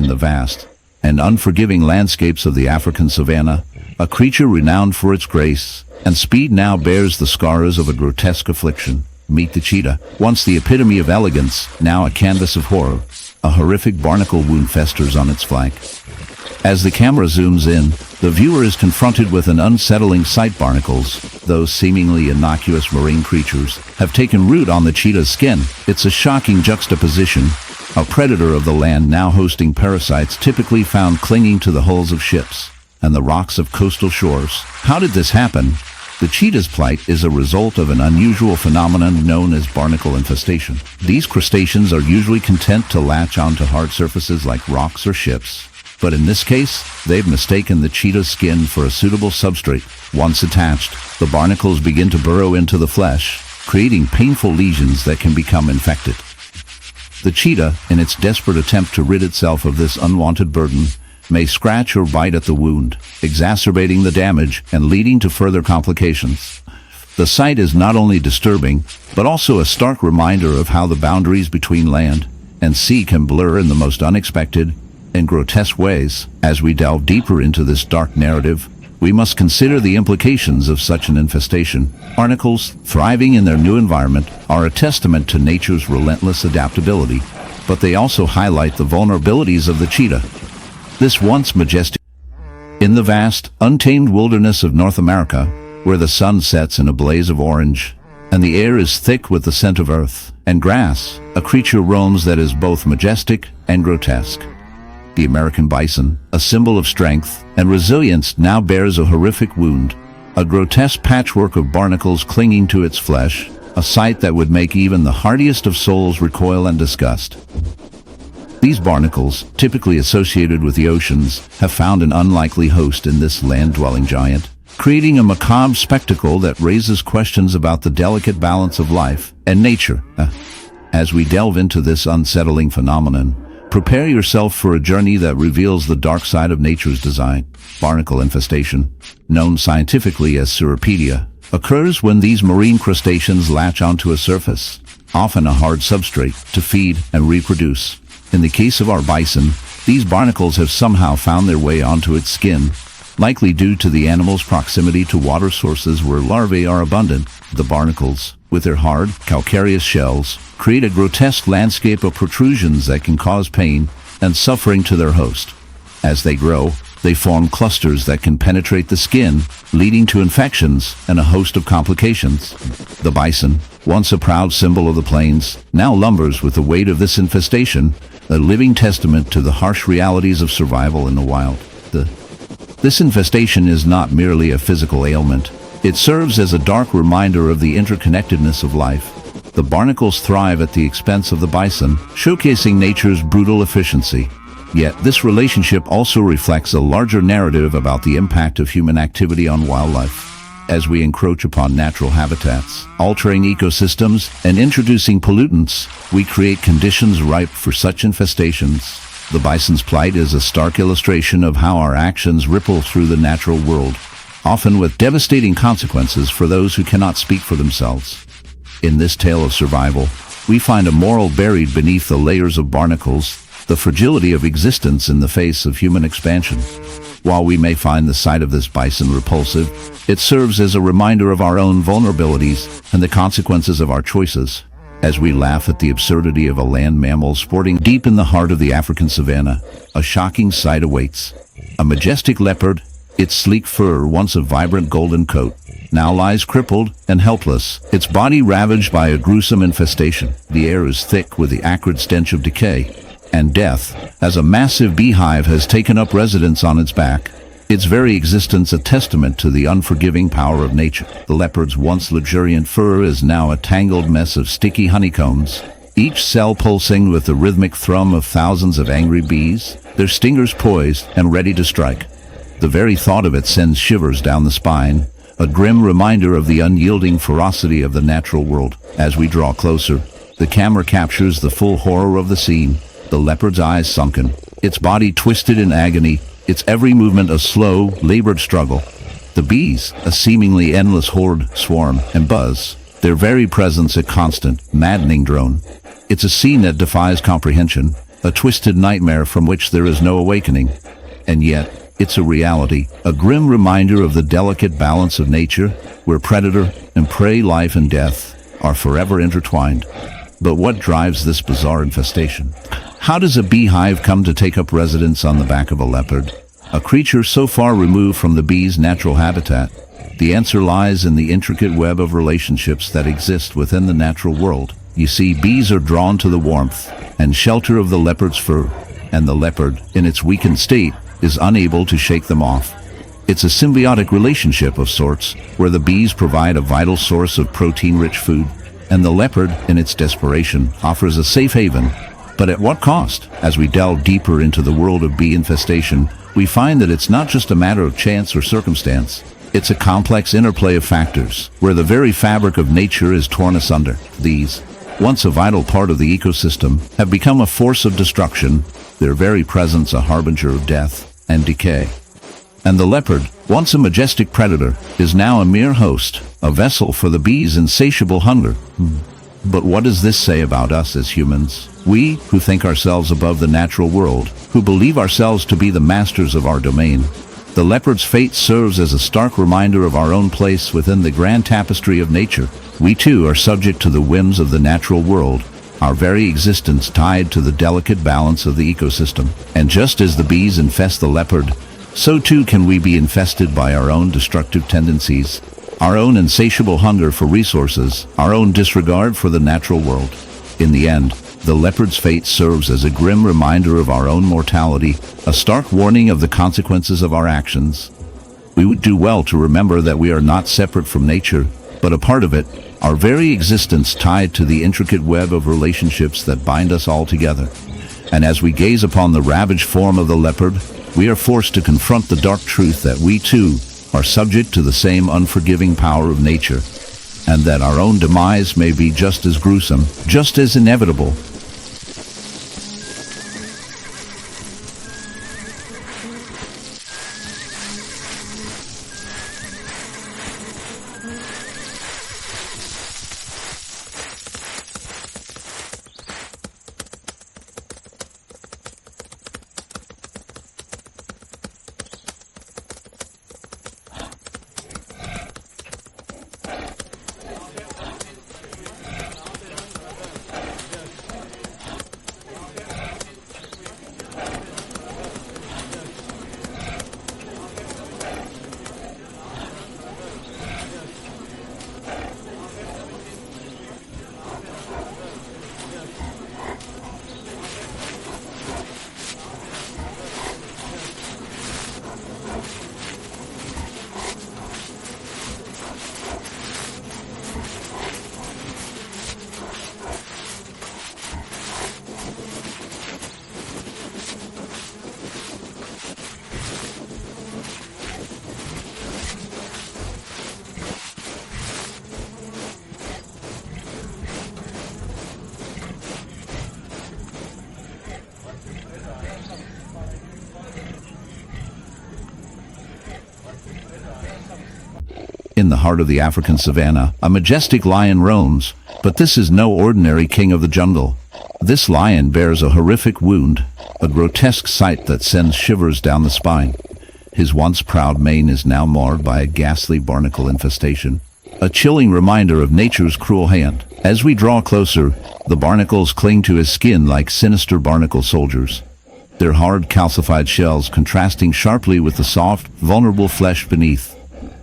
in the vast and unforgiving landscapes of the African savanna, a creature renowned for its grace and speed now bears the scars of a grotesque affliction. Meet the cheetah, once the epitome of elegance, now a canvas of horror. A horrific barnacle wound festers on its flank. As the camera zooms in, the viewer is confronted with an unsettling sight. Barnacles, those seemingly innocuous marine creatures, have taken root on the cheetah's skin. It's a shocking juxtaposition. A predator of the land now hosting parasites typically found clinging to the hulls of ships and the rocks of coastal shores. How did this happen? The cheetah's plight is a result of an unusual phenomenon known as barnacle infestation. These crustaceans are usually content to latch onto hard surfaces like rocks or ships. But in this case, they've mistaken the cheetah's skin for a suitable substrate. Once attached, the barnacles begin to burrow into the flesh, creating painful lesions that can become infected. The cheetah, in its desperate attempt to rid itself of this unwanted burden, may scratch or bite at the wound, exacerbating the damage and leading to further complications. The sight is not only disturbing, but also a stark reminder of how the boundaries between land and sea can blur in the most unexpected and grotesque ways. As we delve deeper into this dark narrative, we must consider the implications of such an infestation. Barnacles, thriving in their new environment, are a testament to nature's relentless adaptability, but they also highlight the vulnerabilities of the cheetah. This once majestic in the vast, untamed wilderness of North America, where the sun sets in a blaze of orange, and the air is thick with the scent of earth and grass, a creature roams that is both majestic and grotesque. The American bison, a symbol of strength and resilience, now bears a horrific wound, a grotesque patchwork of barnacles clinging to its flesh, a sight that would make even the hardiest of souls recoil in disgust. These barnacles, typically associated with the oceans, have found an unlikely host in this land-dwelling giant, creating a macabre spectacle that raises questions about the delicate balance of life and nature. As we delve into this unsettling phenomenon, prepare yourself for a journey that reveals the dark side of nature's design. Barnacle infestation, known scientifically as Cirripedia, occurs when these marine crustaceans latch onto a surface, often a hard substrate, to feed and reproduce. In the case of our bison, these barnacles have somehow found their way onto its skin, likely due to the animal's proximity to water sources where larvae are abundant. The barnacles, with their hard, calcareous shells, create a grotesque landscape of protrusions that can cause pain and suffering to their host. As they grow, they form clusters that can penetrate the skin, leading to infections and a host of complications. The bison, once a proud symbol of the plains, now lumbers with the weight of this infestation, a living testament to the harsh realities of survival in the wild. This infestation is not merely a physical ailment. It serves as a dark reminder of the interconnectedness of life. The barnacles thrive at the expense of the bison, showcasing nature's brutal efficiency. Yet this relationship also reflects a larger narrative about the impact of human activity on wildlife. As we encroach upon natural habitats, altering ecosystems, and introducing pollutants, we create conditions ripe for such infestations. The bison's plight is a stark illustration of how our actions ripple through the natural world, often with devastating consequences for those who cannot speak for themselves. In this tale of survival, we find a moral buried beneath the layers of barnacles, the fragility of existence in the face of human expansion. While we may find the sight of this bison repulsive, it serves as a reminder of our own vulnerabilities and the consequences of our choices. As we laugh at the absurdity of a land mammal sporting deep in the heart of the African savanna, a shocking sight awaits. A majestic leopard, its sleek fur once a vibrant golden coat, now lies crippled and helpless, its body ravaged by a gruesome infestation. The air is thick with the acrid stench of decay and death, as a massive beehive has taken up residence on its back, its very existence a testament to the unforgiving power of nature. The leopard's once luxuriant fur is now a tangled mess of sticky honeycombs, each cell pulsing with the rhythmic thrum of thousands of angry bees, their stingers poised and ready to strike. The very thought of it sends shivers down the spine, a grim reminder of the unyielding ferocity of the natural world. As we draw closer, the camera captures the full horror of the scene. The leopard's eyes sunken, its body twisted in agony, its every movement a slow, labored struggle. The bees, a seemingly endless horde, swarm and buzz, their very presence a constant, maddening drone. It's a scene that defies comprehension, a twisted nightmare from which there is no awakening. And yet, it's a reality, a grim reminder of the delicate balance of nature, where predator and prey, life and death, are forever intertwined. But what drives this bizarre infestation? How does a beehive come to take up residence on the back of a leopard, a creature so far removed from the bee's natural habitat? The answer lies in the intricate web of relationships that exist within the natural world. You see, bees are drawn to the warmth and shelter of the leopard's fur, and the leopard, in its weakened state, is unable to shake them off. It's a symbiotic relationship of sorts, where the bees provide a vital source of protein-rich food, and the leopard, in its desperation, offers a safe haven. But at what cost? As we delve deeper into the world of bee infestation, we find that it's not just a matter of chance or circumstance. It's a complex interplay of factors, where the very fabric of nature is torn asunder. These, once a vital part of the ecosystem, have become a force of destruction, their very presence a harbinger of death and decay. And the leopard, once a majestic predator, is now a mere host, a vessel for the bees' insatiable hunger. But what does this say about us as humans? We, who think ourselves above the natural world, who believe ourselves to be the masters of our domain. The leopard's fate serves as a stark reminder of our own place within the grand tapestry of nature. We too are subject to the whims of the natural world, our very existence tied to the delicate balance of the ecosystem. And just as the bees infest the leopard, so too can we be infested by our own destructive tendencies, our own insatiable hunger for resources, our own disregard for the natural world. In the end, the leopard's fate serves as a grim reminder of our own mortality, a stark warning of the consequences of our actions. We would do well to remember that we are not separate from nature, but a part of it, our very existence tied to the intricate web of relationships that bind us all together. And as we gaze upon the ravaged form of the leopard, we are forced to confront the dark truth that we too are subject to the same unforgiving power of nature, and that our own demise may be just as gruesome, just as inevitable. In the heart of the African savanna, a majestic lion roams, but this is no ordinary king of the jungle. This lion bears a horrific wound, a grotesque sight that sends shivers down the spine. His once proud mane is now marred by a ghastly barnacle infestation, a chilling reminder of nature's cruel hand. As we draw closer, the barnacles cling to his skin like sinister barnacle soldiers, their hard calcified shells contrasting sharply with the soft, vulnerable flesh beneath.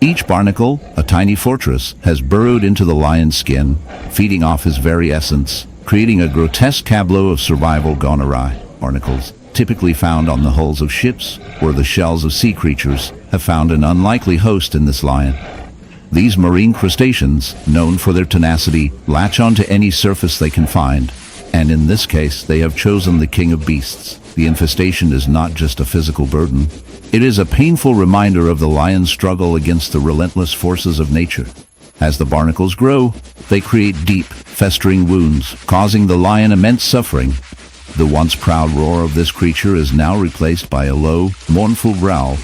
Each barnacle, a tiny fortress, has burrowed into the lion's skin, feeding off his very essence, creating a grotesque tableau of survival gone awry. Barnacles, typically found on the hulls of ships or the shells of sea creatures, have found an unlikely host in this lion. These marine crustaceans, known for their tenacity, latch onto any surface they can find, and in this case they have chosen the king of beasts. The infestation is not just a physical burden. It is a painful reminder of the lion's struggle against the relentless forces of nature. As the barnacles grow, they create deep, festering wounds, causing the lion immense suffering. The once proud roar of this creature is now replaced by a low, mournful growl,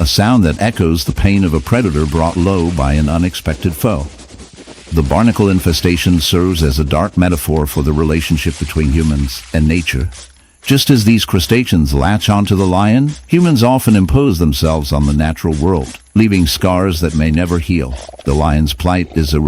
a sound that echoes the pain of a predator brought low by an unexpected foe. The barnacle infestation serves as a dark metaphor for the relationship between humans and nature. Just as these crustaceans latch onto the lion, humans often impose themselves on the natural world, leaving scars that may never heal. The lion's plight is a